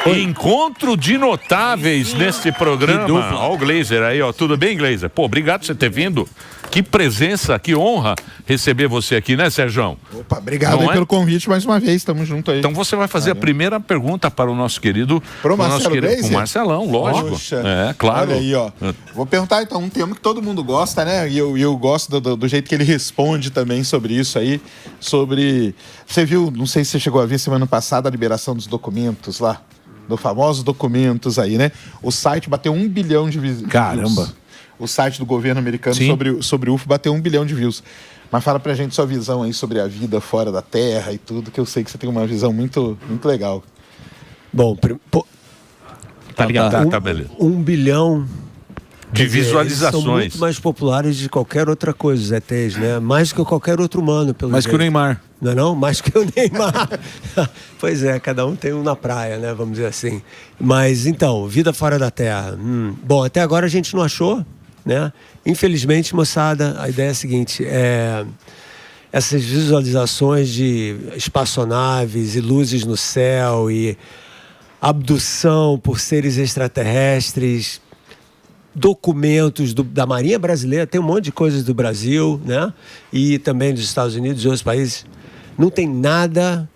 Encontro de notáveis neste programa. Ó o Glazer aí, ó. Tudo bem, Glazer? Pô, obrigado por você ter vindo. Que presença, que honra receber você aqui, né, Sérgio? Opa, obrigado aí pelo convite mais uma vez, estamos juntos aí. Então você vai fazer a primeira pergunta para o nosso querido... Pro Marcelão, lógico. Poxa, claro. Olha aí, ó. Vou perguntar então um tema que todo mundo gosta, né? E eu gosto do jeito que ele responde também sobre isso aí, sobre... Você viu, não sei se você chegou a ver semana passada a liberação dos documentos lá, do famosos documentos aí, né? O site bateu 1 bilhão de views. Caramba! O site do governo americano sobre o UFO bateu 1 bilhão de views. Mas fala pra gente sua visão aí sobre a vida fora da Terra e tudo, que eu sei que você tem uma visão muito, muito legal. Bom, beleza. 1 bilhão de visualizações. São muito mais populares de qualquer outra coisa, os ETs, né? Mais que qualquer outro humano, pelo Mais jeito. que o Neymar. Não é não? Mais que o Neymar. Pois é, cada um tem um na praia, né? Vamos dizer assim. Mas, então, vida fora da Terra. Bom, até agora a gente não achou, né? Infelizmente, moçada, a ideia é a seguinte, essas visualizações de espaçonaves e luzes no céu e abdução por seres extraterrestres, documentos da Marinha Brasileira, tem um monte de coisas do Brasil, né? E também dos Estados Unidos e outros países. Não tem nada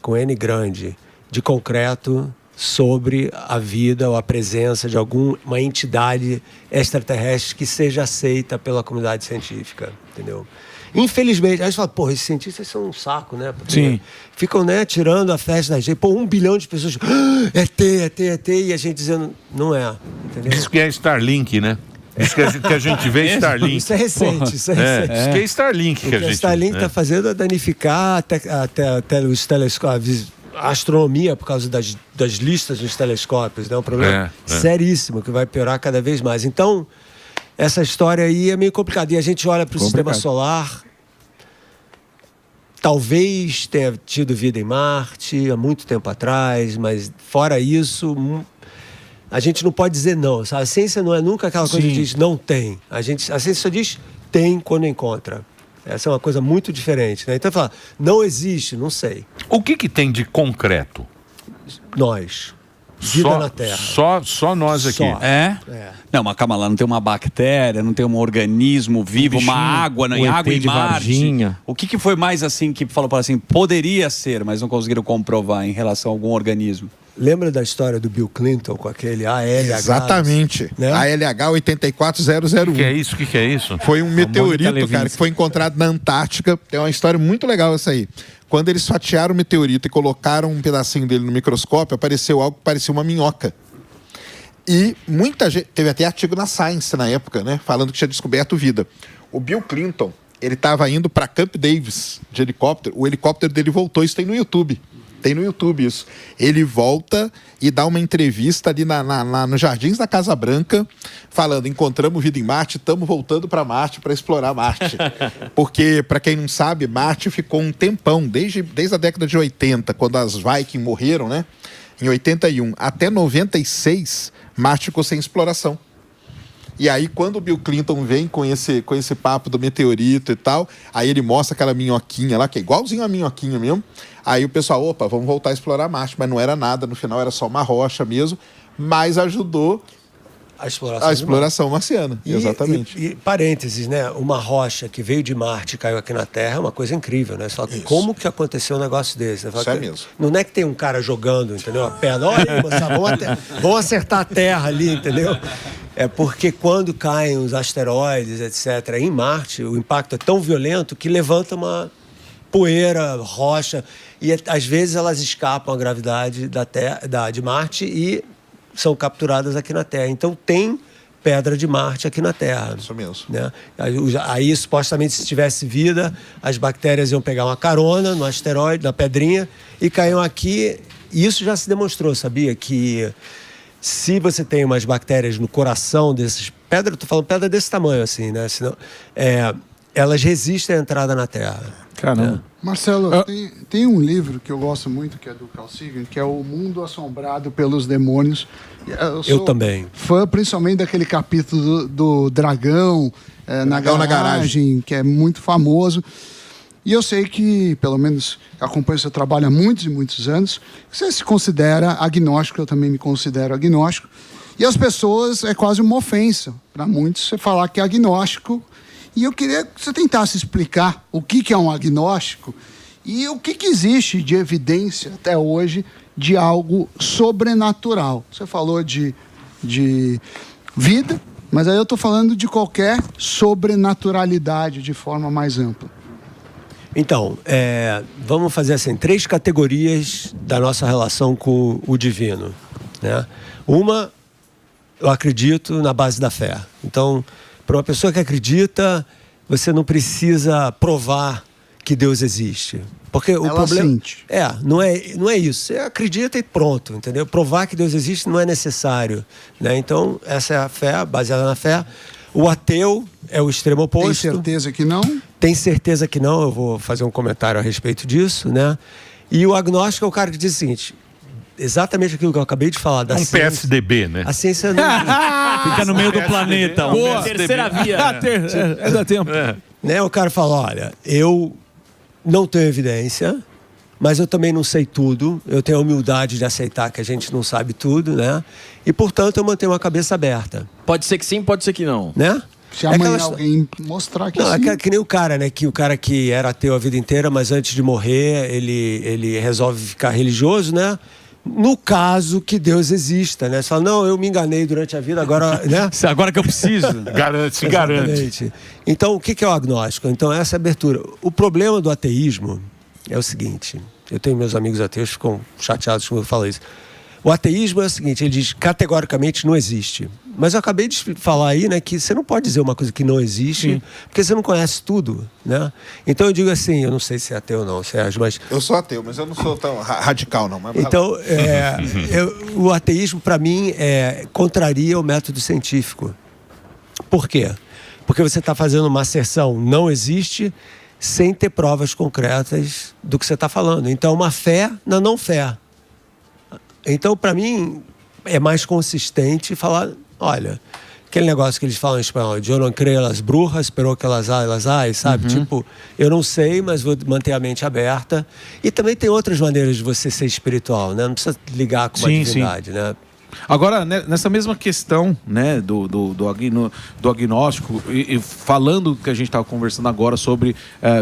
com N grande de concreto sobre a vida ou a presença de alguma entidade extraterrestre que seja aceita pela comunidade científica, entendeu? Infelizmente, aí você fala, porra, esses cientistas são um saco, né? Porque Sim. ficam, né, tirando a festa da gente. Pô, 1 bilhão de pessoas, ET, e a gente dizendo, não é, entendeu? Diz que é Starlink, né? Diz que a gente vê Starlink. Isso é recente, Diz que é Starlink que a gente... O Starlink está fazendo é danificar até os telescópios, a astronomia por causa das listas dos telescópios, né? Um problema seríssimo que vai piorar cada vez mais. Então, essa história aí é meio complicada. E a gente olha para o sistema solar, talvez tenha tido vida em Marte há muito tempo atrás, mas fora isso, a gente não pode dizer não, sabe? A ciência não é nunca aquela coisa que diz não tem. A ciência só diz tem quando encontra. Essa é uma coisa muito diferente, né? Então, falar, não existe, não sei. O que tem de concreto? Nós. Vida na Terra. Só nós aqui. Não, mas calma lá, não tem uma bactéria, não tem um organismo vivo, uma água, nem água em Marte. Varginha. O que foi mais assim que falou para assim, poderia ser, mas não conseguiram comprovar em relação a algum organismo? Lembra da história do Bill Clinton com aquele ALH? Exatamente. Né? ALH 84001. O que é isso? O que é isso? Foi um meteorito, cara, que foi encontrado na Antártica. É uma história muito legal essa aí. Quando eles fatiaram o meteorito e colocaram um pedacinho dele no microscópio, apareceu algo que parecia uma minhoca. E muita gente... Teve até artigo na Science na época, né? Falando que tinha descoberto vida. O Bill Clinton, ele estava indo para Camp Davis de helicóptero. O helicóptero dele voltou. Isso tem no YouTube. Tem no YouTube isso. Ele volta e dá uma entrevista ali nos Jardins da Casa Branca, falando, encontramos vida em Marte, estamos voltando para Marte para explorar Marte. Porque, para quem não sabe, Marte ficou um tempão, desde a década de 80, quando as Viking morreram, né? Em 81, até 96, Marte ficou sem exploração. E aí, quando o Bill Clinton vem com esse papo do meteorito e tal, aí ele mostra aquela minhoquinha lá, que é igualzinho a minhoquinha mesmo. Aí o pessoal, opa, vamos voltar a explorar Marte. Mas não era nada, no final era só uma rocha mesmo, mas ajudou a exploração marciana. Exatamente. E parênteses, né? Uma rocha que veio de Marte e caiu aqui na Terra é uma coisa incrível, né? Só que como que aconteceu um negócio desse? Isso é mesmo. Não é que tem um cara jogando, entendeu? A pedra, olha, moçada, vamos acertar a Terra ali, entendeu? É porque quando caem os asteroides, etc., em Marte, o impacto é tão violento que levanta uma poeira, rocha, e às vezes elas escapam à gravidade de Marte e são capturadas aqui na Terra. Então tem pedra de Marte aqui na Terra. Isso mesmo. Né? Aí, supostamente, se tivesse vida, as bactérias iam pegar uma carona no asteroide, na pedrinha, e caíam aqui. E isso já se demonstrou, sabia? Que se você tem umas bactérias no coração dessas pedras, eu tô falando pedra desse tamanho, assim, né? Senão, elas resistem à entrada na Terra. Caramba. Marcelo, tem um livro que eu gosto muito, que é do Carl Sagan, que é O Mundo Assombrado pelos Demônios. Eu também. Fã principalmente daquele capítulo do dragão, na garagem, que é muito famoso. E eu sei que, pelo menos, acompanho seu trabalho há muitos e muitos anos, você se considera agnóstico, eu também me considero agnóstico. E as pessoas, é quase uma ofensa para muitos você falar que é agnóstico. E eu queria que você tentasse explicar o que é um agnóstico e o que existe de evidência até hoje de algo sobrenatural. Você falou de vida, mas aí eu estou falando de qualquer sobrenaturalidade de forma mais ampla. Então, vamos fazer assim, 3 categorias da nossa relação com o divino, né? Uma, eu acredito na base da fé. Então, para uma pessoa que acredita, você não precisa provar que Deus existe. Porque o problema sente. Não é isso. Você acredita e pronto, entendeu? Provar que Deus existe não é necessário, né? Então, essa é a fé, baseada na fé. O ateu é o extremo oposto. Tem certeza que não? Tem certeza que não, eu vou fazer um comentário a respeito disso, né? E o agnóstico é o cara que diz o seguinte, exatamente aquilo que eu acabei de falar da ciência. PSDB, né? A ciência não... Fica no meio do planeta. Boa. Terceira via. Dá tempo. Né? O cara fala, olha, eu não tenho evidência, mas eu também não sei tudo, eu tenho a humildade de aceitar que a gente não sabe tudo, né? E, portanto, eu mantenho uma cabeça aberta. Pode ser que sim, pode ser que não. Né? Se amanhã alguém mostrar que não, sim. É que nem o cara, né? Que o cara que era ateu a vida inteira, mas antes de morrer, ele resolve ficar religioso, né? No caso que Deus exista, né? Você fala, não, eu me enganei durante a vida, agora, né? Agora que eu preciso. Se garante. Então, o que é o agnóstico? Então, essa é a abertura. O problema do ateísmo é o seguinte, eu tenho meus amigos ateus que ficam chateados quando eu falo isso. O ateísmo é o seguinte, ele diz categoricamente não existe. Mas eu acabei de falar aí, né, que você não pode dizer uma coisa que não existe, porque você não conhece tudo, né? Então eu digo assim, eu não sei se é ateu ou não, Sérgio, mas... Eu sou ateu, mas eu não sou tão radical, não. Mas então, o ateísmo, para mim, contraria o método científico. Por quê? Porque você está fazendo uma asserção não existe sem ter provas concretas do que você está falando. Então, uma fé na não fé. Então, para mim, é mais consistente falar, olha, aquele negócio que eles falam em espanhol, eu não creio las brujas, pero que elas hay, sabe? Tipo, eu não sei, mas vou manter a mente aberta. E também tem outras maneiras de você ser espiritual, né? Não precisa ligar com uma divindade, né? Agora, nessa mesma questão, né, do agnóstico, e falando que a gente estava conversando agora sobre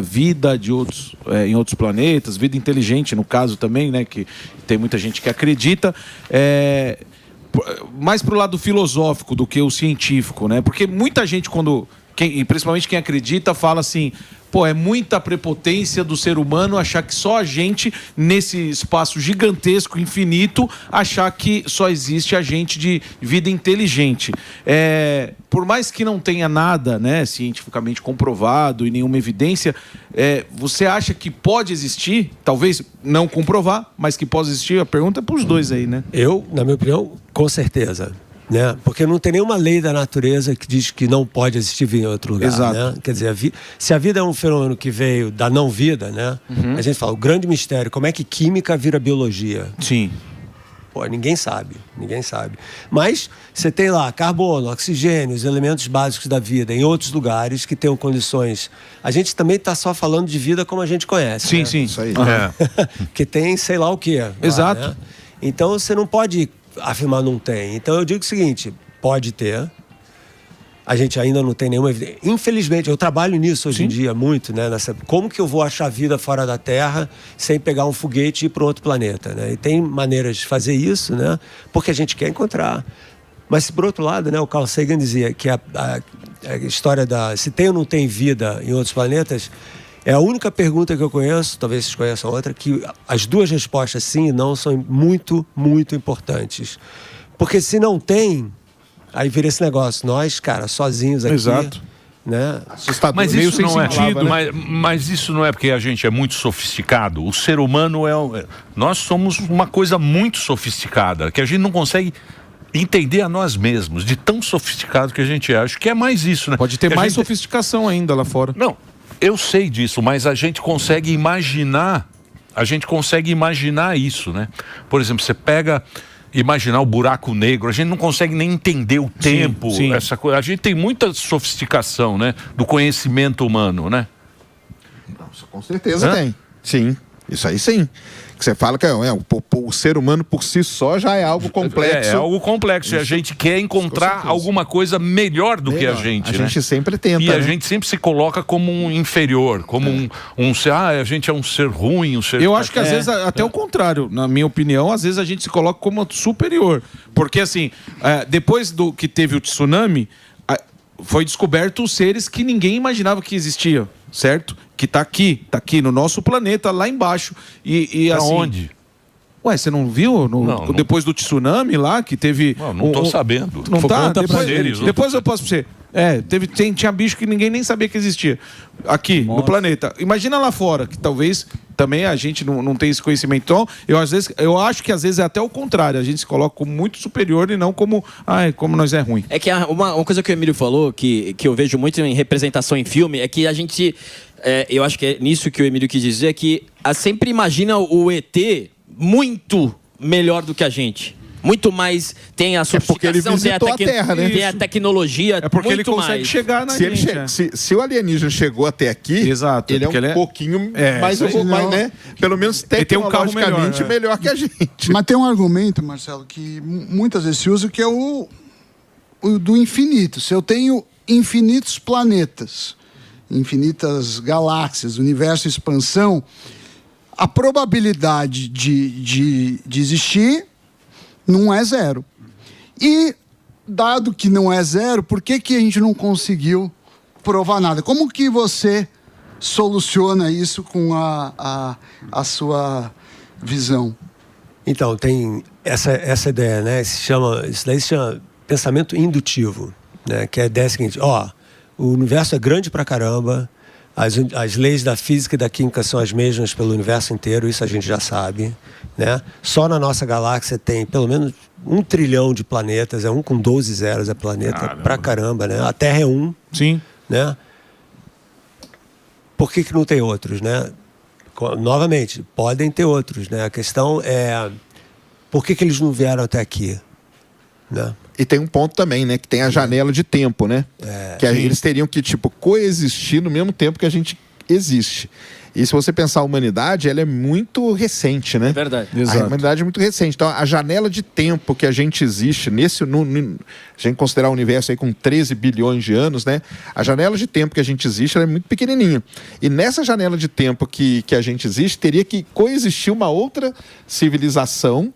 vida de outros, em outros planetas, vida inteligente, no caso também, né, que tem muita gente que acredita, mais pro lado filosófico do que o científico, né? Porque muita gente, principalmente quem acredita, fala assim, pô, é muita prepotência do ser humano achar que só a gente, nesse espaço gigantesco, infinito, achar que só existe a gente de vida inteligente. Por mais que não tenha nada, né, cientificamente comprovado e nenhuma evidência, você acha que pode existir, talvez não comprovar, mas que pode existir? A pergunta é para os dois aí, né? Eu, na minha opinião, com certeza. Né? Porque não tem nenhuma lei da natureza que diz que não pode existir vida em outro lugar. Exato. Né? Quer dizer, se a vida é um fenômeno que veio da não vida, né? A gente fala, o grande mistério, como é que química vira biologia? Sim. Pô, ninguém sabe. Mas você tem lá carbono, oxigênio, os elementos básicos da vida em outros lugares que tenham condições. A gente também está só falando de vida como a gente conhece. Sim, né? sim. Isso aí. Que tem sei lá o quê. Exato. Lá, né? Então você não pode afirmar não tem. Então eu digo o seguinte, pode ter. A gente ainda não tem nenhuma evidência. Infelizmente, eu trabalho nisso hoje em dia muito, né? Como que eu vou achar vida fora da Terra sem pegar um foguete e ir para outro planeta, né? E tem maneiras de fazer isso, né? Porque a gente quer encontrar. Mas, por outro lado, né, o Carl Sagan dizia que a história se tem ou não tem vida em outros planetas é a única pergunta que eu conheço, talvez vocês conheçam outra, que as duas respostas sim e não são muito, muito importantes. Porque se não tem, aí vira esse negócio, nós, cara, sozinhos aqui. Exato. Né? Assustador. Mas Meio isso sem não é sentido, né? mas isso não é porque a gente é muito sofisticado. O ser humano nós somos uma coisa muito sofisticada, que a gente não consegue entender a nós mesmos, de tão sofisticado que a gente é. Acho que é mais isso, né? Pode ter mais sofisticação ainda lá fora. Não, eu sei disso, mas a gente consegue imaginar isso, né? Por exemplo, você imaginar o buraco negro, a gente não consegue nem entender o tempo, sim. Essa coisa. A gente tem muita sofisticação, né, do conhecimento humano, né? Isso com certeza tem. Sim, isso aí sim. Que você fala que o ser humano por si só já é algo complexo. É algo complexo. E a gente quer encontrar alguma coisa melhor do que a gente. A gente sempre tenta. E a gente sempre se coloca como um inferior, como a gente é um ser ruim, um ser... Eu acho que às vezes até o contrário, na minha opinião, às vezes a gente se coloca como superior. Porque assim, depois do que teve o tsunami, foi descoberto os seres que ninguém imaginava que existiam, certo? Que tá aqui no nosso planeta, lá embaixo. E pra assim, onde? Ué, você não viu? Não. Depois do tsunami lá, que teve... Não tô sabendo. Não tá? Depois Depois eu posso pra você. Tinha bicho que ninguém nem sabia que existia aqui no planeta. Imagina lá fora, que talvez também a gente não tem esse conhecimento. Então, eu acho que às vezes é até o contrário. A gente se coloca como muito superior e não como nós é ruim. É que uma coisa que o Emílio falou, que eu vejo muito em representação em filme, é que a gente... eu acho que é nisso que o Emílio quis dizer, é que sempre imagina o ET muito melhor do que a gente. Muito mais, tem a sofisticação, tem a Terra, né? Tem a tecnologia, é porque muito ele consegue mais. chegar na gente. Se o alienígena chegou até aqui, exato, ele é um pouquinho mais, né? Pelo menos tecnologicamente melhor que a gente. Mas tem um argumento, Marcelo, que muitas vezes se usa, que é o do infinito. Se eu tenho infinitos planetas, infinitas galáxias, universo em expansão, a probabilidade de existir não é zero. E, dado que não é zero, por que a gente não conseguiu provar nada? Como que você soluciona isso com a sua visão? Então, tem essa ideia, né? Isso daí se chama pensamento indutivo, né? Que é a ideia seguinte: o universo é grande pra caramba, as leis da física e da química são as mesmas pelo universo inteiro, isso a gente já sabe, né? Só na nossa galáxia tem pelo menos 1 trilhão de planetas, 1 com 12 zeros é planeta pra caramba, né? A Terra é 1. Sim. Né? Por que não tem outros, né? Novamente, podem ter outros, né? A questão é por que eles não vieram até aqui, né? E tem um ponto também, né? Que tem a janela de tempo, né? Que eles teriam que, coexistir no mesmo tempo que a gente existe. E se você pensar a humanidade, ela é muito recente, né? É verdade. A humanidade é muito recente. Então, a janela de tempo que a gente existe, a gente considerar o universo aí com 13 bilhões de anos, né? A janela de tempo que a gente existe, ela é muito pequenininha. E nessa janela de tempo que a gente existe, teria que coexistir uma outra civilização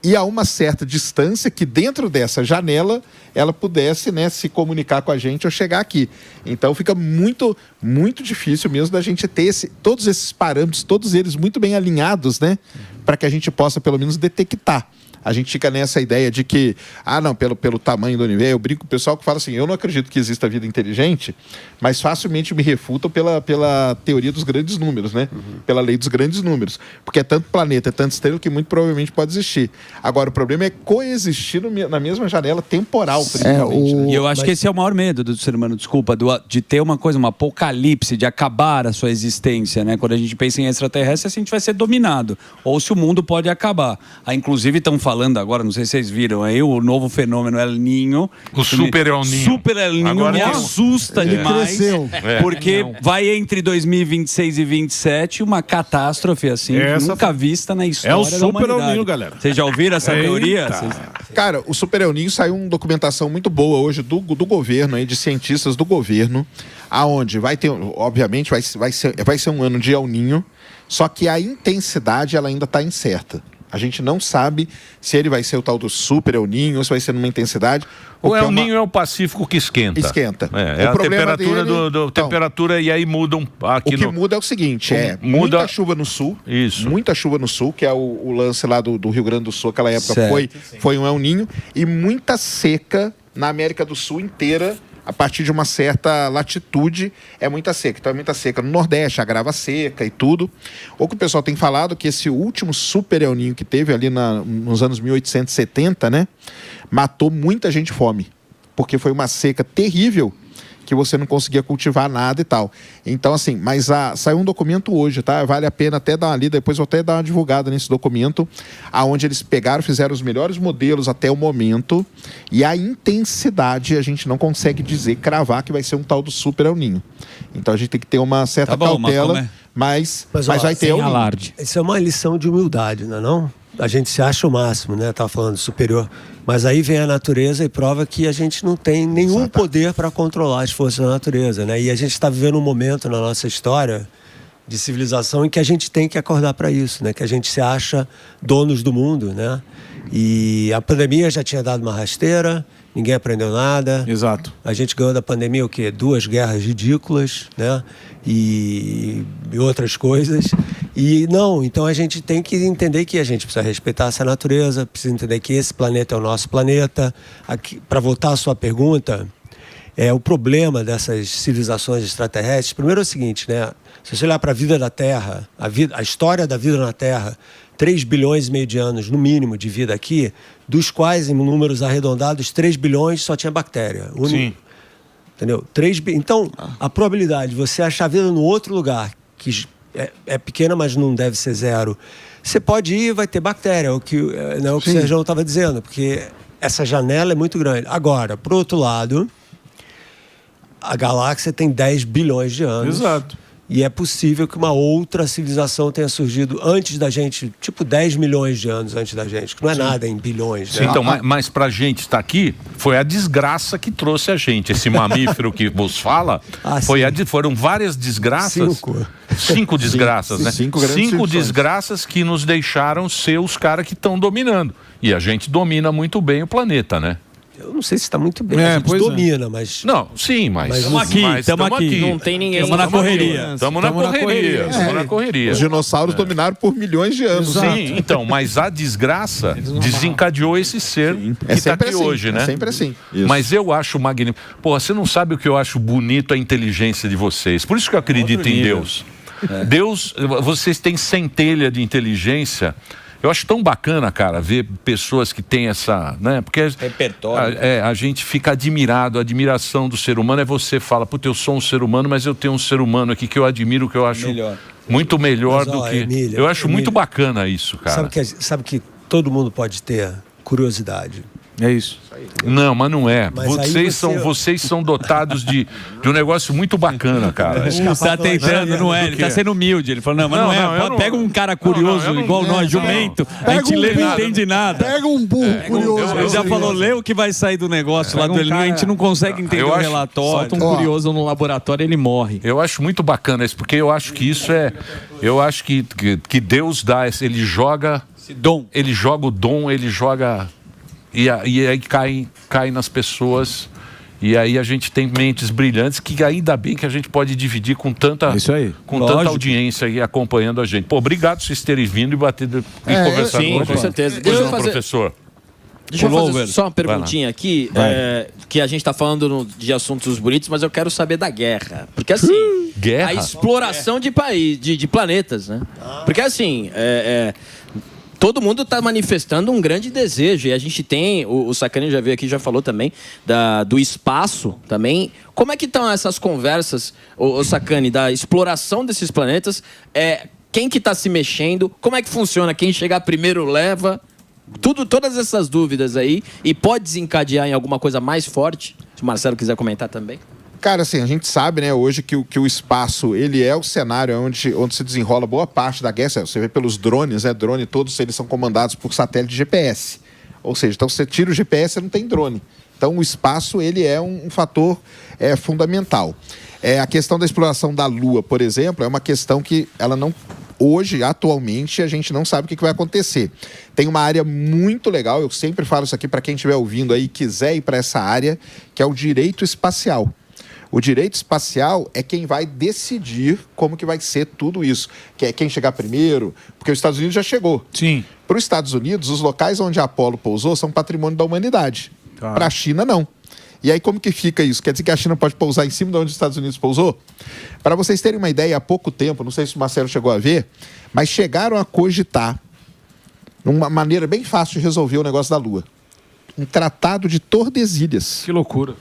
e a uma certa distância que dentro dessa janela ela pudesse, né, se comunicar com a gente ou chegar aqui. Então fica muito, muito difícil mesmo da gente ter todos esses parâmetros, todos eles muito bem alinhados, né, para que a gente possa pelo menos detectar. A gente fica nessa ideia de que, não, pelo tamanho do universo, eu brinco com o pessoal que fala assim, eu não acredito que exista vida inteligente, mas facilmente me refutam pela teoria dos grandes números, né? Pela lei dos grandes números. Porque é tanto planeta, é tanto estrela que muito provavelmente pode existir. Agora, o problema é coexistir na mesma janela temporal, principalmente. E eu acho que esse é o maior medo do ser humano, desculpa, de ter uma apocalipse, de acabar a sua existência, né? Quando a gente pensa em extraterrestre, assim, a gente vai ser dominado. Ou se o mundo pode acabar. Inclusive, estão falando agora, não sei se vocês viram aí, o novo fenômeno El Niño. O Super El Niño. Super El Niño agora me assusta demais. Porque vai entre 2026 e 2027 uma catástrofe assim, nunca vista na história da humanidade. É o Super El Niño, galera. Vocês já ouviram essa teoria? Cara, o Super El Niño saiu uma documentação muito boa hoje do governo, aí, de cientistas do governo, aonde vai ter, obviamente, vai ser um ano de El Niño, só que a intensidade ela ainda está incerta. A gente não sabe se ele vai ser o tal do Super El Niño ou se vai ser numa intensidade. O El Niño é o Pacífico que esquenta. Esquenta. É a temperatura temperatura e aí mudam aqui. O que muda é o seguinte, muita chuva no sul. Isso. Muita chuva no sul, que é o lance lá do Rio Grande do Sul, aquela época foi um El Niño, e muita seca na América do Sul inteira. A partir de uma certa latitude é muita seca. Então é muita seca no Nordeste, agrava seca e tudo. O que o pessoal tem falado que esse último Super El Niño que teve ali nos anos 1870, né, matou muita gente de fome. Porque foi uma seca terrível que você não conseguia cultivar nada e tal. Então, assim, mas saiu um documento hoje, tá? Vale a pena até dar uma lida, depois eu vou até dar uma divulgada nesse documento, aonde eles pegaram, fizeram os melhores modelos até o momento, e a intensidade a gente não consegue dizer, cravar que vai ser um tal do Super El Ninho. Então a gente tem que ter uma certa cautela, mas vai ter El Ninho. Alarde. Isso é uma lição de humildade, não é não? A gente se acha o máximo, né? Tava falando superior. Mas aí vem a natureza e prova que a gente não tem nenhum poder para controlar as forças da natureza, né? E a gente está vivendo um momento na nossa história de civilização em que a gente tem que acordar para isso, né? Que a gente se acha donos do mundo, né? E a pandemia já tinha dado uma rasteira, ninguém aprendeu nada. Exato. A gente ganhou da pandemia o quê? 2 guerras ridículas, né? E outras coisas. E não, então a gente tem que entender que a gente precisa respeitar essa natureza, precisa entender que esse planeta é o nosso planeta. Para voltar à sua pergunta, o problema dessas civilizações extraterrestres, primeiro é o seguinte, né? Se você olhar para a vida da Terra, a história da vida na Terra, 3 bilhões e meio de anos, no mínimo, de vida aqui, dos quais, em números arredondados, 3 bilhões só tinha bactéria. Sim. Entendeu? Então, a probabilidade de você achar vida no outro lugar, que é pequena, mas não deve ser zero, você pode ir e vai ter bactéria, o que o Sérgio estava dizendo, porque essa janela é muito grande. Agora, por outro lado, a galáxia tem 10 bilhões de anos. Exato. E é possível que uma outra civilização tenha surgido antes da gente, tipo 10 milhões de anos antes da gente, que não é nada em bilhões. Né? Então, mas pra gente estar aqui, foi a desgraça que trouxe a gente. Esse mamífero que vos fala, foram várias desgraças. 5 desgraças, né? 5 desgraças que nos deixaram ser os caras que estão dominando. E a gente domina muito bem o planeta, né? Eu não sei se está muito bem, a gente domina, mas... Não, sim, mas... Estamos aqui. Não tem ninguém. Estamos na correria. Estamos na correria. Os dinossauros dominaram por milhões de anos. Sim, então, mas a desgraça desencadeou esse ser que está aqui hoje, né? É sempre assim. Mas eu acho magnífico. Pô, você não sabe o que eu acho bonito a inteligência de vocês. Por isso que eu acredito em Deus. Deus, vocês têm centelha de inteligência. Eu acho tão bacana, cara, ver pessoas que têm essa, né? Porque repertório. A gente fica admirado, a admiração do ser humano é você fala, puta, eu sou um ser humano, mas eu tenho um ser humano aqui que eu admiro, que eu acho muito melhor do que... Emília, eu acho muito bacana isso, cara. Sabe que todo mundo pode ter curiosidade. É isso. Não, mas não é. Mas Vocês são dotados de um negócio muito bacana, cara. Está tentando, não é? Ele está sendo humilde. Ele falou, mas não é. Pega um cara curioso igual nós, jumento. A gente lê e não entende nada. Pega um burro curioso. Ele já falou, lê o que vai sair do negócio lá do El Ninho. A gente não consegue entender o relatório. Solta um curioso no laboratório, ele morre. Eu acho muito bacana isso, porque eu acho que isso é... Eu acho que Deus dá... Ele joga... Esse dom. Ele joga o dom, ele joga... E aí cai nas pessoas, e aí a gente tem mentes brilhantes que ainda bem que a gente pode dividir com tanta audiência aí acompanhando a gente. Pô, obrigado por vocês terem vindo e batido e conversado com a gente. Com certeza. Professor. Deixa eu fazer só uma perguntinha aqui, que a gente está falando de assuntos bonitos, mas eu quero saber da guerra. Porque assim, a exploração de planetas, né? Porque assim, todo mundo está manifestando um grande desejo. E a gente tem, o Sacani já veio aqui, já falou também, do espaço também. Como é que estão essas conversas, o Sacani, da exploração desses planetas? Quem que está se mexendo? Como é que funciona? Quem chegar primeiro leva? Todas essas dúvidas aí. E pode desencadear em alguma coisa mais forte? Se o Marcelo quiser comentar também. Cara, assim, a gente sabe, né, hoje que o espaço, ele é o cenário onde se desenrola boa parte da guerra. Você vê pelos drones, né, todos eles são comandados por satélite GPS. Ou seja, então você tira o GPS, você não tem drone. Então o espaço, ele é um fator fundamental. A questão da exploração da Lua, por exemplo, é uma questão que ela não... Hoje, atualmente, a gente não sabe o que vai acontecer. Tem uma área muito legal, eu sempre falo isso aqui para quem estiver ouvindo aí e quiser ir para essa área, que é o direito espacial. O direito espacial é quem vai decidir como que vai ser tudo isso. Que é quem chegar primeiro, porque os Estados Unidos já chegou. Sim. Para os Estados Unidos, os locais onde a Apollo pousou são patrimônio da humanidade. Para a China, não. E aí, como que fica isso? Quer dizer que a China pode pousar em cima de onde os Estados Unidos pousou? Para vocês terem uma ideia, há pouco tempo, não sei se o Marcelo chegou a ver, mas chegaram a cogitar, numa maneira bem fácil de resolver o negócio da Lua, um tratado de Tordesilhas. Que loucura.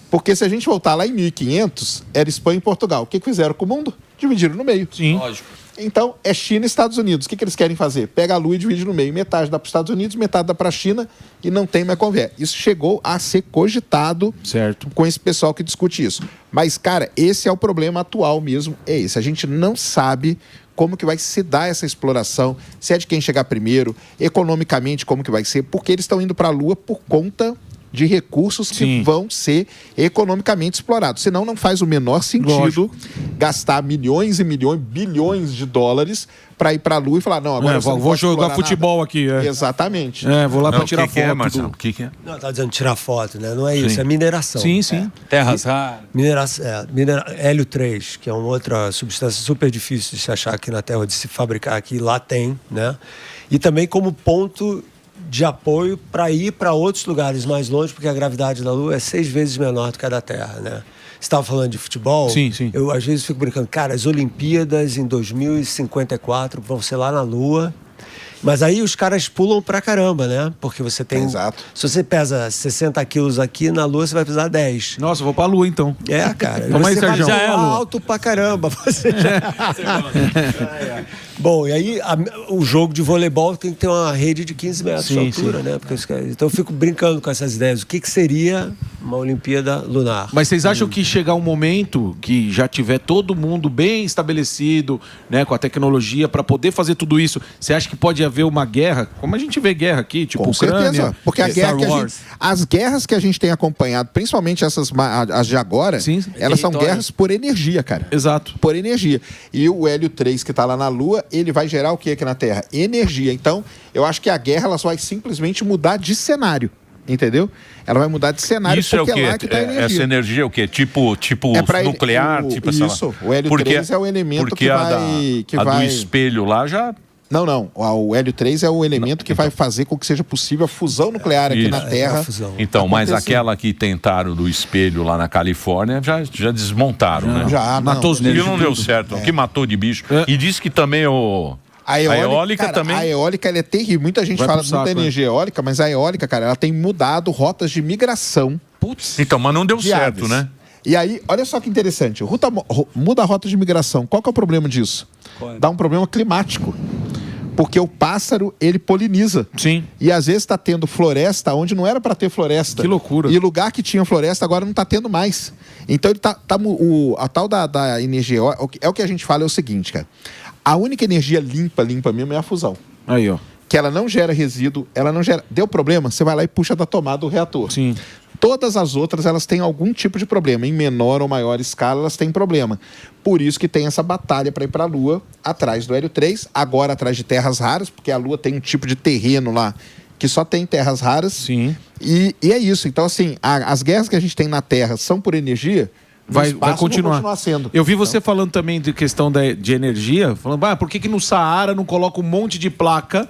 Porque se a gente voltar lá em 1500, era Espanha e Portugal. O que fizeram com o mundo? Dividiram no meio. Sim. Lógico. Então, é China e Estados Unidos. O que eles querem fazer? Pega a Lua e divide no meio. Metade dá para os Estados Unidos, metade dá para a China e não tem mais conversa. Isso chegou a ser cogitado Certo. com esse pessoal que discute isso. Mas, cara, esse é o problema atual mesmo. É esse. A gente não sabe como que vai se dar essa exploração, se é de quem chegar primeiro, economicamente como que vai ser, porque eles estão indo para a Lua por conta de recursos que vão ser economicamente explorados. Senão não faz o menor sentido gastar milhões e milhões, bilhões de dólares para ir para a Lua e falar, não, agora vou jogar futebol aqui. Exatamente. Vou lá para tirar que é, foto. Marcelo? O que é? Não, tá dizendo tirar foto, né? Não é isso, é mineração. Sim, sim. Terras raras. Hélio 3, que é uma outra substância super difícil de se achar aqui na Terra, de se fabricar aqui, lá tem, né? E também como ponto de apoio para ir para outros lugares mais longe, porque a gravidade da Lua é 6 vezes menor do que a da Terra, né? Você estava falando de futebol? Sim, sim. Eu, às vezes, fico brincando. Cara, as Olimpíadas em 2054 vão ser lá na Lua. Mas aí os caras pulam pra caramba, né? Porque você tem... Exato. Se você pesa 60 quilos aqui, na Lua você vai pesar 10. Nossa, eu vou pra Lua, então. É, cara. Toma aí, Você vai Sérgio. voar Já é, Lua. alto pra caramba. Você já... Bom, e aí o jogo de voleibol tem que ter uma rede de 15 metros de altura, né? Porque então eu fico brincando com essas ideias. O que seria uma Olimpíada lunar? Mas vocês acham que chegar um momento que já tiver todo mundo bem estabelecido, né, com a tecnologia para poder fazer tudo isso, você acha que pode haver uma guerra? Como a gente vê guerra aqui, tipo Com Ucrânia, certeza, porque a guerra que as guerras que a gente tem acompanhado, principalmente as de agora, elas são guerras por energia, cara. Exato. Por energia. E o Hélio 3 que está lá na Lua, ele vai gerar o que aqui na Terra? Energia. Então, eu acho que a guerra ela só vai simplesmente mudar de cenário. Entendeu? Ela vai mudar de cenário. Isso porque é o quê? lá que tá a energia. Essa energia é o quê? Tipo nuclear? Tipo, isso. O Hélio 3 é o elemento que vai... do espelho lá já... Não. O Hélio 3 é o elemento que vai fazer com que seja possível a fusão nuclear aqui na Terra. Então, mas aquela que tentaram do espelho lá na Califórnia já desmontaram, né? Já, matou os bichos. E não deu certo. O que matou de bicho. E disse que também a eólica cara, também. A eólica ela é terrível. Muita gente fala de muita energia eólica, mas a eólica, cara, ela tem mudado rotas de migração. Putz. Então, mas não deu certo, né? E aí, olha só que interessante. Muda a rota de migração. Qual que é o problema disso? Dá um problema climático. Porque o pássaro, ele poliniza. Sim. E às vezes está tendo floresta onde não era para ter floresta. Que loucura. E lugar que tinha floresta agora não está tendo mais. Então ele a tal da energia é o que a gente fala é o seguinte, cara. A única energia limpa mesmo é a fusão. Aí, ó. Que ela não gera resíduo, ela não gera... Deu problema, você vai lá e puxa da tomada do reator. Sim. Todas as outras, elas têm algum tipo de problema. Em menor ou maior escala, elas têm problema. Por isso que tem essa batalha para ir para a Lua, atrás do Hélio 3, agora atrás de terras raras, porque a Lua tem um tipo de terreno lá que só tem terras raras. Sim. E é isso. Então, assim, as guerras que a gente tem na Terra são por energia... Vai continuar sendo. Eu vi você falando também de questão de energia, falando, por que no Saara não coloca um monte de placa,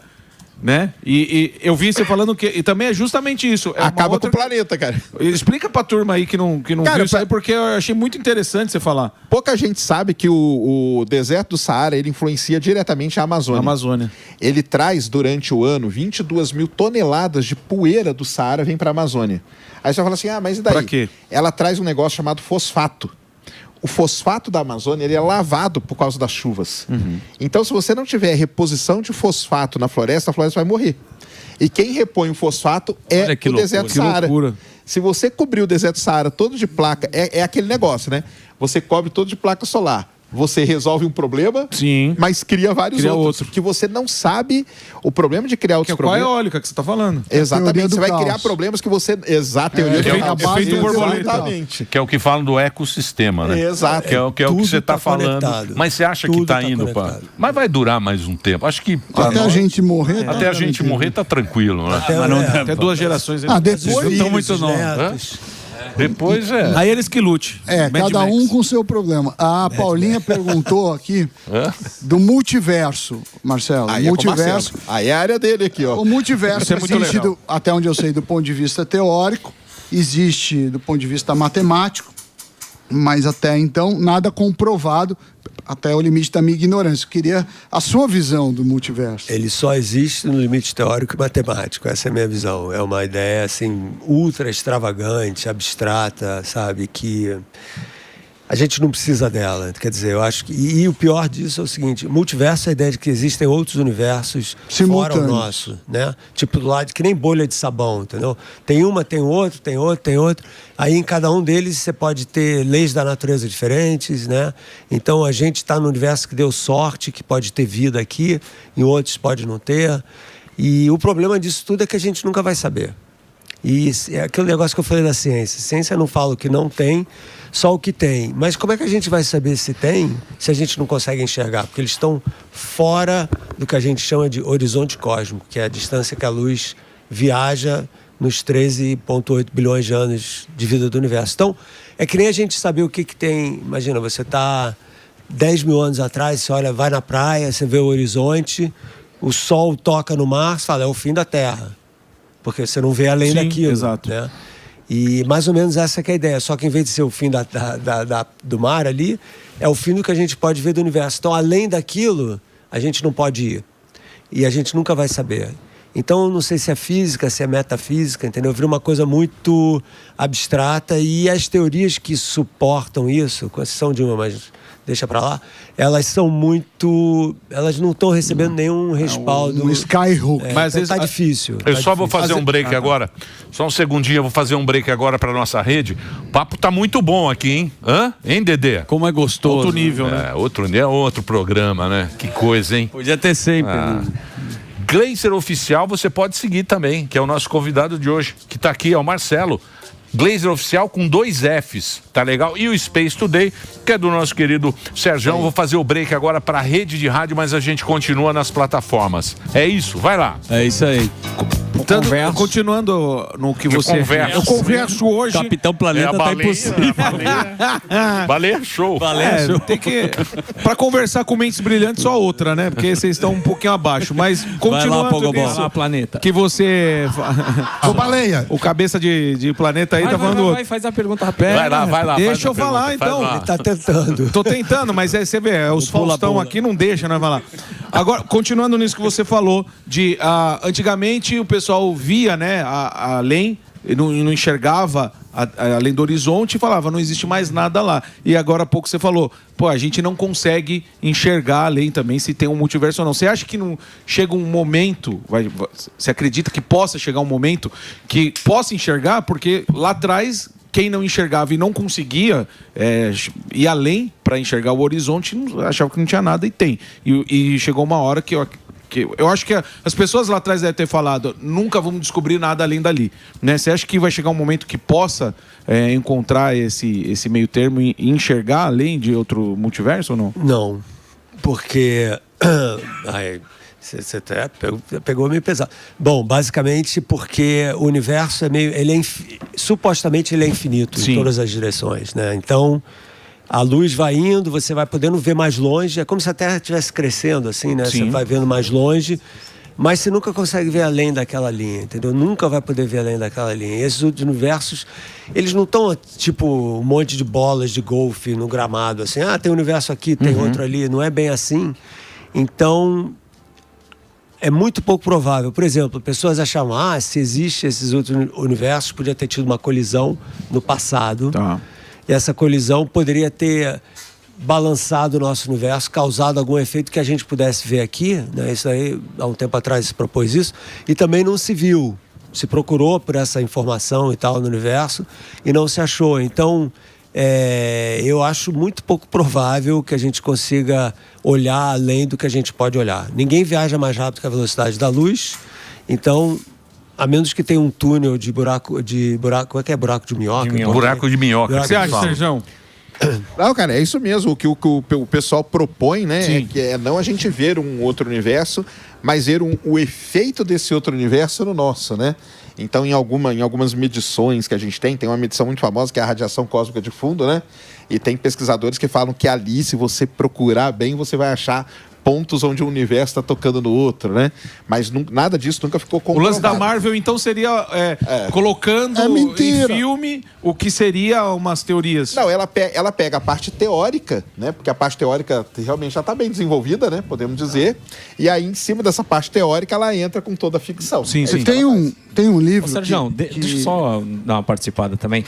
né? E eu vi você falando que... E também é justamente isso. Acaba com o planeta, cara. Explica pra turma aí que não cara, viu isso aí, porque eu achei muito interessante você falar. Pouca gente sabe que o deserto do Saara, ele influencia diretamente a Amazônia. Ele traz, durante o ano, 22 mil toneladas de poeira do Saara vem pra Amazônia. Aí você fala assim, mas e daí? Pra quê? Ela traz um negócio chamado fosfato. O fosfato da Amazônia ele é lavado por causa das chuvas. Então, se você não tiver reposição de fosfato na floresta, a floresta vai morrer. E quem repõe o fosfato é o deserto do Saara. Se você cobrir o deserto do Saara todo de placa, é aquele negócio, né? Você cobre todo de placa solar. Você resolve um problema, mas cria vários outros. Que você não sabe o problema de criar outros problemas. Qual é a eólica que você está falando? Exatamente. Você vai criar problemas que você... Exato. Teoria do caos. Efeito borboleta. Exatamente. Que é o que falam do ecossistema, né? Exato. Que é o que você está falando. Mas você acha que está indo para... Mas vai durar mais um tempo. Acho que... Até a gente morrer... Até a gente morrer tá tranquilo, né? Até 2 gerações. Depois... Não estão muito novos. Depois Aí eles que lute. Cada um com o seu problema. A Paulinha perguntou aqui do multiverso, Marcelo. Multiverso. Aí é a área dele aqui, ó. O multiverso existe, até onde eu sei, do ponto de vista teórico, existe do ponto de vista matemático. Mas até então, nada comprovado, até o limite da minha ignorância. Eu queria a sua visão do multiverso. Ele só existe no limite teórico e matemático, essa é a minha visão. É uma ideia, assim, ultra extravagante, abstrata, sabe, que a gente não precisa dela. Quer dizer, eu acho que... E o pior disso é o seguinte, multiverso é a ideia de que existem outros universos fora o nosso, né? Tipo do lado, que nem bolha de sabão, entendeu? Tem uma, tem outro, tem outro, tem outro. Aí em cada um deles você pode ter leis da natureza diferentes, né? Então a gente está no universo que deu sorte, que pode ter vida aqui, em outros pode não ter. E o problema disso tudo é que a gente nunca vai saber. E é aquele negócio que eu falei da ciência. Ciência não fala o que não tem, só o que tem. Mas como é que a gente vai saber se tem, se a gente não consegue enxergar? Porque eles estão fora do que a gente chama de horizonte cósmico, que é a distância que a luz viaja nos 13,8 bilhões de anos de vida do universo. Então, é que nem a gente saber o que tem. Imagina, você está 10 mil anos atrás, você olha, vai na praia, você vê o horizonte, o sol toca no mar, você fala, é o fim da Terra. Porque você não vê além daquilo. Exato. Né? E mais ou menos essa que é a ideia. Só que em vez de ser o fim do mar ali, é o fim do que a gente pode ver do universo. Então, além daquilo, a gente não pode ir. E a gente nunca vai saber. Então, eu não sei se é física, se é metafísica, entendeu? Vira uma coisa muito abstrata. E as teorias que suportam isso, com exceção de uma, mas deixa pra lá, elas são muito... Elas não estão recebendo nenhum respaldo. Um skyhook. Mas então tá difícil. Eu só vou fazer um break agora. Só um segundinho, eu vou fazer um break agora pra nossa rede. O papo tá muito bom aqui, hein? Hã? Hein, Dedê? Como é gostoso. Outro nível, né? Outro programa, né? Que coisa, hein? Podia ter sempre. Glazer Oficial você pode seguir também, que é o nosso convidado de hoje, que tá aqui, é o Marcelo. Glazer Oficial com 2 Fs, tá legal? E o Space Today, que é do nosso querido Serjão. Vou fazer o break agora pra rede de rádio, mas a gente continua nas plataformas. É isso, vai lá. É isso aí. Continuando no que você... Eu converso hoje... Capitão Planeta tá impossível. Baleia show. Tem que... Pra conversar com mentes brilhantes, só outra, né? Porque vocês estão um pouquinho abaixo. Mas continuando Vai Planeta. que você... Ô, Baleia. O cabeça de planeta aí tá falando outro. Faz a pergunta rápida. Vai lá. Deixa eu falar, então. Ele tá tentando. Tô tentando, mas você vê, os Faustão aqui não deixa, né, falar. Agora, continuando nisso que você falou, de antigamente o pessoal via, né, além, não enxergava além do horizonte e falava, não existe mais nada lá. E agora há pouco você falou, a gente não consegue enxergar além também se tem um multiverso ou não. Você acha que não chega um momento, você acredita que possa chegar um momento que possa enxergar? Porque lá atrás, quem não enxergava e não conseguia ir além para enxergar o horizonte, achava que não tinha nada e tem. E chegou uma hora que eu acho que as pessoas lá atrás devem ter falado, nunca vamos descobrir nada além dali, né? Você acha que vai chegar um momento que possa encontrar esse meio termo e enxergar além de outro multiverso ou não? Não, porque... Você até pegou meio pesado. Bom, basicamente porque o universo supostamente ele é infinito. Sim. Em todas as direções, né? Então... A luz vai indo, você vai podendo ver mais longe. É como se a Terra estivesse crescendo, assim, né? Sim. Você vai vendo mais longe, mas você nunca consegue ver além daquela linha, entendeu? Nunca vai poder ver além daquela linha. E esses outros universos, eles não estão, tipo, um monte de bolas de golfe no gramado, assim. Tem um universo aqui, tem outro ali. Não é bem assim. Então, é muito pouco provável. Por exemplo, pessoas achavam, se existe esses outros universos, podia ter tido uma colisão no passado. Tá. E essa colisão poderia ter balançado o nosso universo, causado algum efeito que a gente pudesse ver aqui, né? Isso aí, há um tempo atrás se propôs isso, e também não se viu. Se procurou por essa informação e tal no universo e não se achou. Então, eu acho muito pouco provável que a gente consiga olhar além do que a gente pode olhar. Ninguém viaja mais rápido que a velocidade da luz, então... A menos que tenha um túnel de buraco... Como é que é? Buraco de minhoca? Buraco de minhoca. O que você acha, Serjão? Não, cara, é isso mesmo. O que o pessoal propõe, né? É não a gente ver um outro universo, mas ver o efeito desse outro universo no nosso, né? Então, em algumas medições que a gente tem uma medição muito famosa que é a radiação cósmica de fundo, né? E tem pesquisadores que falam que ali, se você procurar bem, você vai achar pontos onde o universo está tocando no outro, né? Mas nada disso nunca ficou O comprovado. lance da Marvel, então, seria colocando em filme o que seria umas teorias. Não, ela pega a parte teórica, né? Porque a parte teórica realmente já está bem desenvolvida, né? Podemos dizer. E aí, em cima dessa parte teórica, ela entra com toda a ficção. Sim, sim. Tem um livro... Ô, Sérgio, deixa eu só dar uma participada também.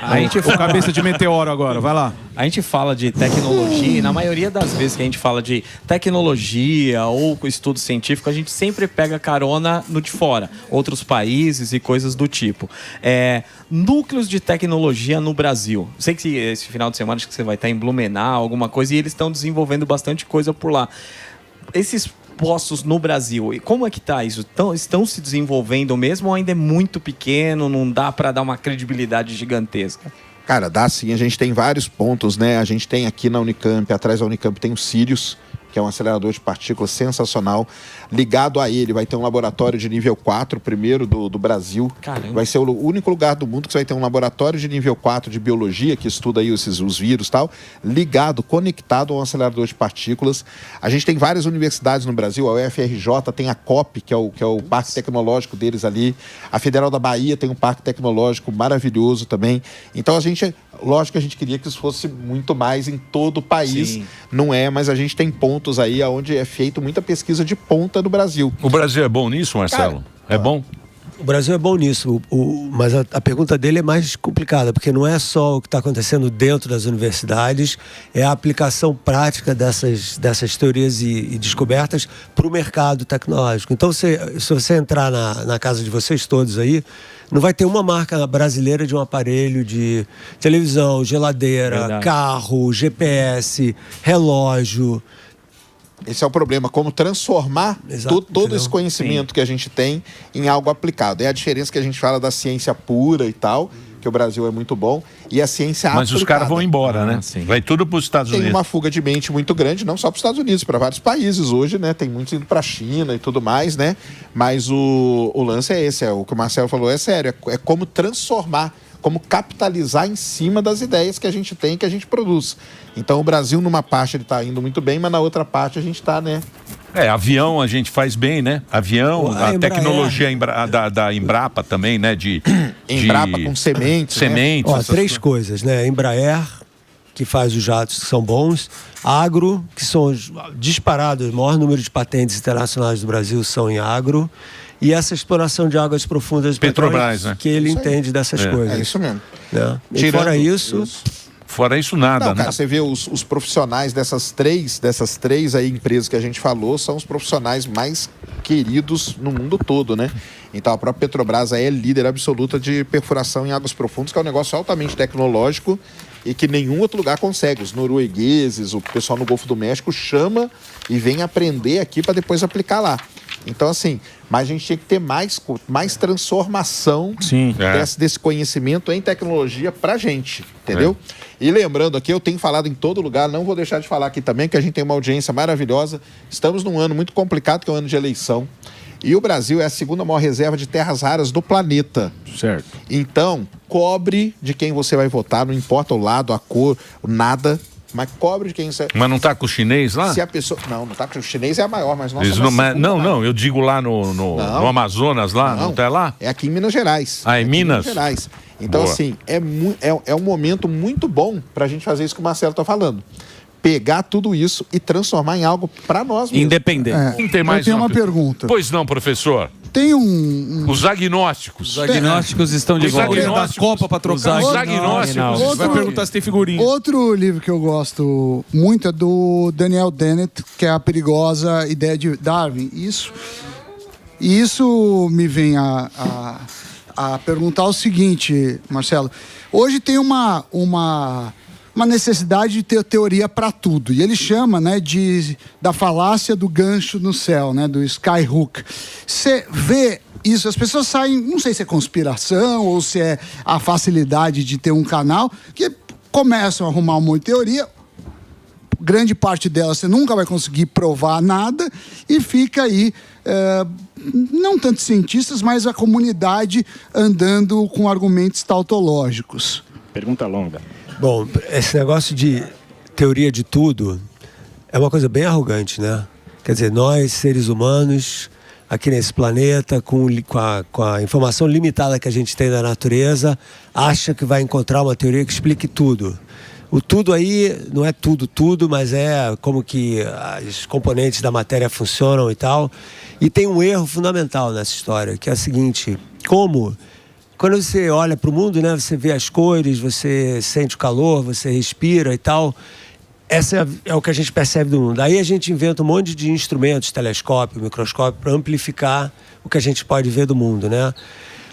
A gente for cabeça de meteoro agora, vai lá. A gente fala de tecnologia e na maioria das vezes que a gente fala de tecnologia ou estudo científico, a gente sempre pega carona no de fora, outros países e coisas do tipo. Núcleos de tecnologia no Brasil. Sei que esse final de semana acho que você vai estar em Blumenau, alguma coisa, e eles estão desenvolvendo bastante coisa por lá. Esses postos no Brasil, e como é que tá isso? Estão se desenvolvendo mesmo ou ainda é muito pequeno, não dá para dar uma credibilidade gigantesca? Cara, dá sim. A gente tem vários pontos, né? A gente tem aqui na Unicamp, atrás da Unicamp tem o Sirius, que é um acelerador de partículas sensacional. Ligado a ele vai ter um laboratório de nível 4, primeiro do Brasil. Caramba. Vai ser o único lugar do mundo que você vai ter um laboratório de nível 4 de biologia, que estuda aí os vírus e tal, ligado, conectado a um acelerador de partículas. A gente tem várias universidades no Brasil, a UFRJ tem a COP, que é o parque tecnológico deles ali. A Federal da Bahia tem um parque tecnológico maravilhoso também. Então lógico que a gente queria que isso fosse muito mais em todo o país. Sim. Não é, mas a gente tem pontos aí onde é feito muita pesquisa de ponta no Brasil. O Brasil é bom nisso, Marcelo? É bom? O Brasil é bom nisso, mas a pergunta dele é mais complicada, porque não é só o que está acontecendo dentro das universidades, é a aplicação prática dessas teorias e descobertas para o mercado tecnológico. Então, se você entrar na casa de vocês todos aí, não vai ter uma marca brasileira de um aparelho de televisão, geladeira, Verdade. carro, GPS, relógio. Esse é o problema, como transformar todo esse conhecimento que a gente tem em algo aplicado. É a diferença que a gente fala da ciência pura e tal, que o Brasil é muito bom, e a ciência aplicada. Mas os caras vão embora, né? Sim. Vai tudo para os Estados Unidos. Tem uma fuga de mente muito grande, não só para os Estados Unidos, para vários países hoje, né? Tem muitos indo para a China e tudo mais, né? Mas o lance é esse, o que o Marcelo falou é sério, é como transformar, como capitalizar em cima das ideias que a gente tem, que a gente produz. Então o Brasil, numa parte, ele está indo muito bem, mas na outra parte a gente está, né? Avião a gente faz bem, né? Avião, a Embraer. tecnologia da Embrapa também, né? Embrapa com sementes. Sementes. Ó, essas três coisas, né? Embraer, que faz os jatos que são bons. Agro, que são os disparados, o maior número de patentes internacionais do Brasil são em agro. E essa exploração de águas profundas de Petrobras, petróleo, né? que ele entende dessas coisas. É isso mesmo. Né? E Tirando fora isso... Fora isso, nada, Não, né? cara, você vê os profissionais dessas três aí empresas que a gente falou, são os profissionais mais queridos no mundo todo, né? Então a própria Petrobras aí é líder absoluta de perfuração em águas profundas, que é um negócio altamente tecnológico e que nenhum outro lugar consegue. Os noruegueses, o pessoal no Golfo do México chama e vem aprender aqui para depois aplicar lá. Então, assim, mas a gente tinha que ter mais transformação desse conhecimento em tecnologia pra gente, entendeu? E lembrando aqui, eu tenho falado em todo lugar, não vou deixar de falar aqui também, que a gente tem uma audiência maravilhosa. Estamos num ano muito complicado, que é o ano de eleição. E o Brasil é a segunda maior reserva de terras raras do planeta. Certo. Então, cobre de quem você vai votar, não importa o lado, a cor, nada... Mas cobre de quem você... Mas não tá com o chinês lá? Se a pessoa... Não tá com o chinês, é a maior, mas nós Eles somos a segunda maior. não, eu digo lá no Amazonas, lá, não tá lá? É aqui em Minas Gerais. Ah, em aqui Minas? Gerais. Então, Boa. assim, é um momento muito bom pra gente fazer isso que o Marcelo tá falando. Pegar tudo isso e transformar em algo pra nós mesmos. Independente. Não tem mais eu tenho uma pergunta. Pois não, professor. Tem Os agnósticos. Os agnósticos estão de Os volta. agnósticos. Da Copa pra trocar. Os agnósticos. Você vai perguntar se tem figurinha. Outro livro que eu gosto muito é do Daniel Dennett, que é A Perigosa Ideia de Darwin. Isso me vem a perguntar o seguinte, Marcelo. Hoje tem uma necessidade de ter teoria para tudo. E ele chama, né, da falácia do gancho no céu, né, do skyhook. Você vê isso, as pessoas saem, não sei se é conspiração ou se é a facilidade de ter um canal, que começam a arrumar um monte de teoria. Grande parte delas você nunca vai conseguir provar nada e fica aí, não tanto cientistas, mas a comunidade andando com argumentos tautológicos. Pergunta longa. Bom, esse negócio de teoria de tudo é uma coisa bem arrogante, né? Quer dizer, nós, seres humanos, aqui nesse planeta, com a informação limitada que a gente tem da natureza, acha que vai encontrar uma teoria que explique tudo. O tudo aí não é tudo, mas é como que os componentes da matéria funcionam e tal. E tem um erro fundamental nessa história, que é o seguinte: quando você olha para o mundo, né, você vê as cores, você sente o calor, você respira e tal. Essa é o que a gente percebe do mundo. Aí a gente inventa um monte de instrumentos, telescópio, microscópio, para amplificar o que a gente pode ver do mundo, né?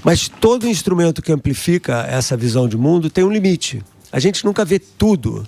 Mas todo instrumento que amplifica essa visão de mundo tem um limite. A gente nunca vê tudo.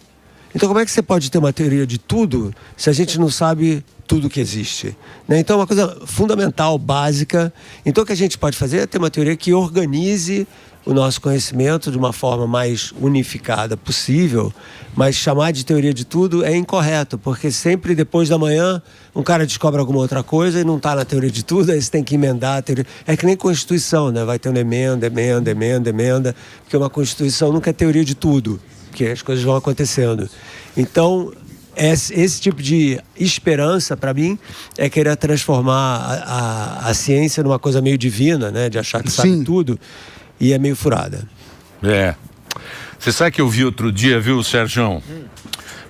Então como é que você pode ter uma teoria de tudo se a gente não sabe tudo que existe, né? Então é uma coisa fundamental, básica. Então o que a gente pode fazer é ter uma teoria que organize o nosso conhecimento de uma forma mais unificada possível, mas chamar de teoria de tudo é incorreto, porque sempre depois da manhã um cara descobre alguma outra coisa e não está na teoria de tudo, aí você tem que emendar a teoria. É que nem Constituição, né? Vai ter uma emenda, porque uma Constituição nunca é teoria de tudo, porque as coisas vão acontecendo. Então, esse tipo de esperança, para mim, é querer transformar a ciência numa coisa meio divina, né? De achar que sabe tudo, e é meio furada. Você sabe que eu vi outro dia, viu, Sérgio?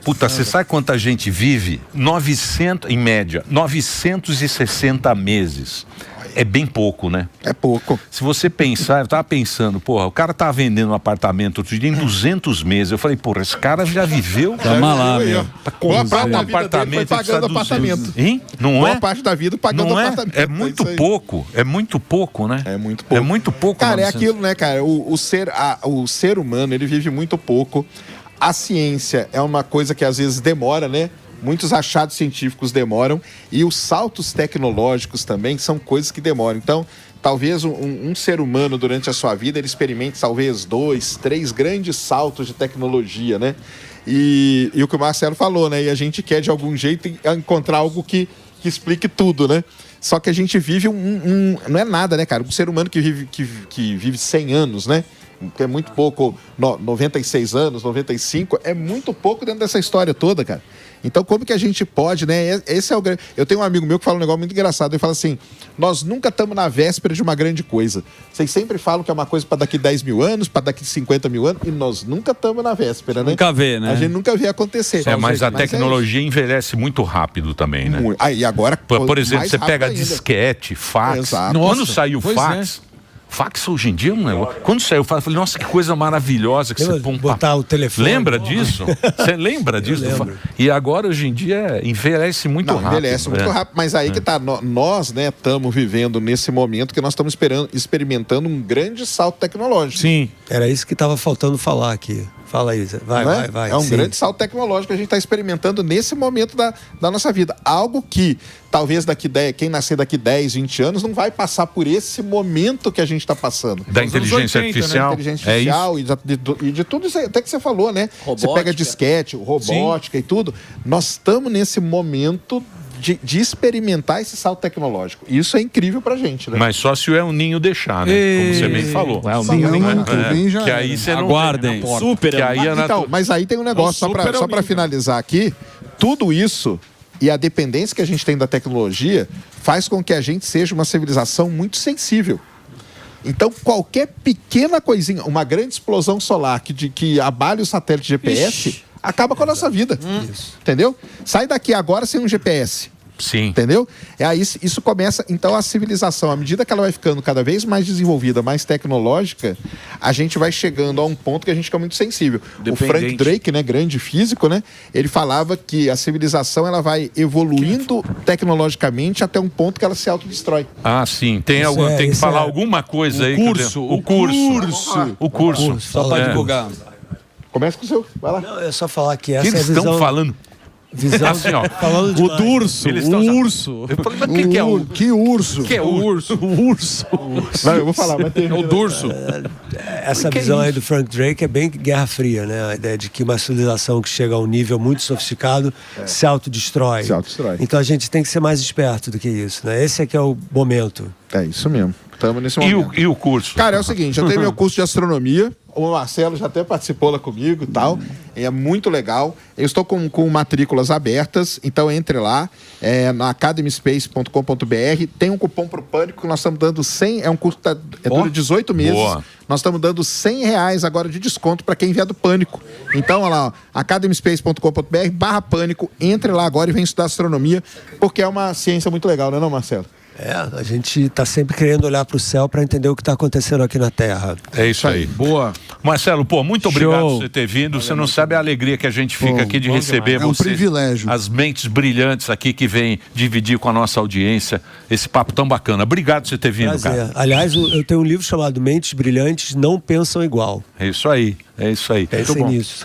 Puta, você sabe quanta gente vive? 900, em média, 960 meses. É bem pouco, né? É pouco. Se você pensar, eu tava pensando, porra, o cara tava vendendo um apartamento outro dia em 200 meses. Eu falei, porra, esse cara já viveu. Tamo lá, meu. Pra comprar um apartamento, foi pagando apartamento. Hein? Não Boa é? parte da vida pagando apartamento. É muito pouco. É muito pouco, né? É muito pouco. É muito pouco. Cara, é aquilo, né, cara? O ser humano, ele vive muito pouco. A ciência é uma coisa que às vezes demora, né? Muitos achados científicos demoram, e os saltos tecnológicos também são coisas que demoram. Então, talvez um ser humano, durante a sua vida, ele experimente talvez 2, 3 grandes saltos de tecnologia, né? E o que o Marcelo falou, né? E a gente quer, de algum jeito, encontrar algo que explique tudo, né? Só que a gente vive não é nada, né, cara? Um ser humano que vive 100 anos, né? Que é muito pouco, 96 anos, 95, é muito pouco dentro dessa história toda, cara. Então, como que a gente pode, né? Esse é o grande... Eu tenho um amigo meu que fala um negócio muito engraçado. Ele fala assim: nós nunca estamos na véspera de uma grande coisa. Vocês sempre falam que é uma coisa para daqui 10 mil anos, para daqui 50 mil anos, e nós nunca estamos na véspera, né? Nunca vê, né? A gente nunca vê acontecer. Mas a tecnologia envelhece muito rápido também, né? E agora, por exemplo, você pega disquete, fax. Exato. Quando saiu o fax... Fax hoje em dia é um negócio. Quando saiu o fax, eu falei, nossa, que coisa maravilhosa que você põe botar o telefone. Lembra disso? Você lembra disso? E agora, hoje em dia, envelhece muito rápido. Envelhece muito rápido, mas aí que tá, nós, né, estamos vivendo nesse momento que nós estamos experimentando um grande salto tecnológico. Sim. Era isso que estava faltando falar aqui. Fala aí, vai. É um grande salto tecnológico que a gente está experimentando nesse momento da nossa vida. Algo que talvez quem nascer daqui 10, 20 anos não vai passar por esse momento que a gente está passando. Da inteligência artificial. Da inteligência artificial e de tudo isso até que você falou, né? Robótica. Você pega disquete, robótica e tudo. Nós estamos nesse momento de experimentar esse salto tecnológico. Isso é incrível pra gente, né? Mas só se o El Ninho deixar, né? Como você bem falou. Que aí você não... Aguardem. Super. Que aí então, mas aí tem um negócio, só pra finalizar aqui. Tudo isso e a dependência que a gente tem da tecnologia faz com que a gente seja uma civilização muito sensível. Então, qualquer pequena coisinha, uma grande explosão solar que abale o satélite GPS, acaba com a nossa vida. Entendeu? Sai daqui agora sem um GPS. Sim. Entendeu? Aí isso começa, então, a civilização, à medida que ela vai ficando cada vez mais desenvolvida, mais tecnológica, a gente vai chegando a um ponto que a gente fica muito sensível. O Frank Drake, né, grande físico, né, ele falava que a civilização ela vai evoluindo tecnologicamente até um ponto que ela se autodestrói. Ah, sim. Tem que falar alguma coisa aí. O curso. Só para divulgar. Começa com o seu, vai lá. Não, é só falar que essa O que eles estão falando? Visão assim, ó, falando de urso. O urso. Eu falei, mas o que é o... Que urso? que é o urso? O urso. Não, eu vou falar, mas tem... É o durso. Essa visão aí do Frank Drake é bem Guerra Fria, né? A ideia de que uma civilização que chega a um nível muito sofisticado se autodestrói. Se autodestrói. Então a gente tem que ser mais esperto do que isso, né? Esse é que é o momento. É isso mesmo. Estamos nesse momento. E o curso? Cara, é o seguinte, eu tenho meu curso de astronomia, O Marcelo já até participou lá comigo e tal. É muito legal. Eu estou com matrículas abertas, então entre lá na academyspace.com.br. Tem um cupom pro Pânico que nós estamos dando 100, é um curso que dura 18 meses. Boa. Nós estamos dando R$100 agora de desconto para quem vier do Pânico. Então, olha lá, academyspace.com.br/Pânico. Entre lá agora e vem estudar astronomia, porque é uma ciência muito legal, não é, Marcelo? A gente está sempre querendo olhar para o céu para entender o que está acontecendo aqui na Terra. É isso aí. Boa. Marcelo, muito obrigado Show. por você ter vindo. Você não sabe a alegria que a gente fica aqui de bom receber demais. É um você. privilégio. As mentes brilhantes aqui que vêm dividir com a nossa audiência esse papo tão bacana. Obrigado por você ter vindo, Prazer. cara. Aliás, eu tenho um livro chamado Mentes Brilhantes Não Pensam Igual. É isso aí. É isso aí. Pensem nisso.